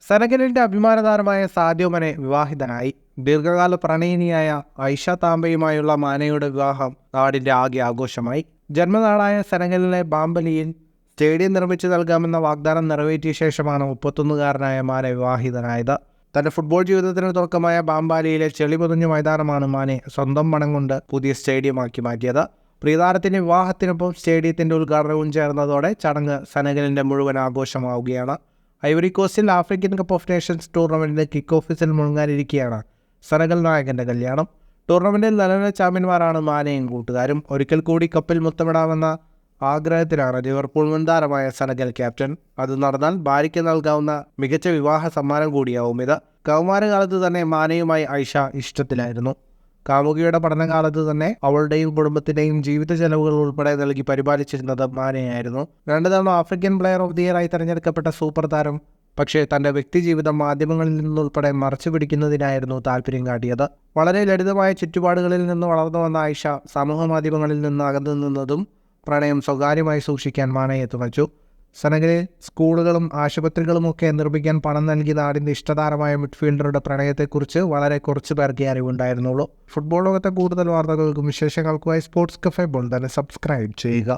സെനഗലിന്റെ അഭിമാനതാരമായ Sadio മനെ വിവാഹിതനായി. ദീർഘകാല പ്രണയിനിയായ ഐഷ താംബയുമായുള്ള മാനെയുടെ വിവാഹം നാടിന്റെ ആകെ ആഘോഷമായി. ജന്മനാടായ സെനഗലിലെ ബാംബലിയിൽ സ്റ്റേഡിയം നിർമ്മിച്ചു നൽകാമെന്ന വാഗ്ദാനം നിറവേറ്റിയ ശേഷമാണ് 31കാരനായ മാനെ വിവാഹിതനായത്. തന്റെ ഫുട്ബോൾ ജീവിതത്തിന് തുടക്കമായ ബാംബാലിയിലെ ചെളി പൊതിഞ്ഞ മൈതാനമാണ് മാനെ സ്വന്തം പണം കൊണ്ട് പുതിയ സ്റ്റേഡിയമാക്കി മാറ്റിയത്. പ്രിയതാരത്തിന്റെ വിവാഹത്തിനൊപ്പം സ്റ്റേഡിയത്തിന്റെ ഉദ്ഘാടനവും ചേർന്നതോടെ ചടങ്ങ് സെനഗലിന്റെ മുഴുവൻ ആഘോഷമാവുകയാണ്. ഐവറി കോസ്റ്റിൽ ആഫ്രിക്കൻ കപ്പ് ഓഫ് നേഷൻസ് ടൂർണമെന്റിന്റെ കിക്ക് ഓഫീസിൽ മുഴുകാനിരിക്കെയാണ് സെനഗൽ നായകന്റെ കല്യാണം. ടൂർണമെന്റിൽ നിലവിലെ ചാമ്പ്യന്മാരാണ് മാനെയും കൂട്ടുകാരും. ഒരിക്കൽ കൂടി കപ്പിൽ മുത്തമിടാമെന്ന ആഗ്രഹത്തിലാണ് ലിവർപൂൾ മുൻ താരമായ സെനഗൽ ക്യാപ്റ്റൻ. അത് നടന്നാൽ ഭാര്യയ്ക്ക് നൽകാവുന്ന മികച്ച വിവാഹ സമ്മാനം കൂടിയാവും ഇത്. കൗമാരകാലത്ത് തന്നെ മാനെയുമായി ഐഷ ഇഷ്ടത്തിലായിരുന്നു. കാമുകിയുടെ പഠനകാലത്ത് തന്നെ അവളുടെയും കുടുംബത്തിന്റെയും ജീവിത ചെലവുകൾ ഉൾപ്പെടെ നൽകി പരിപാലിച്ചിരുന്നത് മാനെയായിരുന്നു. 2 തവണ African player of the year ആയി തെരഞ്ഞെടുക്കപ്പെട്ട സൂപ്പർ താരം പക്ഷേ തന്റെ വ്യക്തിജീവിതം മാധ്യമങ്ങളിൽ നിന്നുൾപ്പെടെ മറച്ചു പിടിക്കുന്നതിനായിരുന്നു താല്പര്യം കാട്ടിയത്. വളരെ ലളിതമായ ചുറ്റുപാടുകളിൽ നിന്ന് വളർന്നു വന്ന ഐഷ സമൂഹ മാധ്യമങ്ങളിൽ നിന്ന് അകന്നു നിന്നതും പ്രണയം സ്വകാര്യമായി സൂക്ഷിക്കാൻ മാനയെ തുണച്ചു. സെനഗലിൽ സ്കൂളുകളും ആശുപത്രികളുമൊക്കെ നിർമ്മിക്കാൻ പണം നൽകി നാടിന്റെ ഇഷ്ടതാരമായ മിഡ്ഫീൽഡറുടെ പ്രണയത്തെക്കുറിച്ച് വളരെ കുറച്ചു പേർക്കേ അറിവുണ്ടായിരുന്നുള്ളൂ. ഫുട്ബോൾ ലോകത്തെ കൂടുതൽ വാർത്തകൾക്കും വിശേഷങ്ങൾക്കുമായി സ്പോർട്സ് കഫേ ബോൾ തന്നെ സബ്സ്ക്രൈബ് ചെയ്യുക.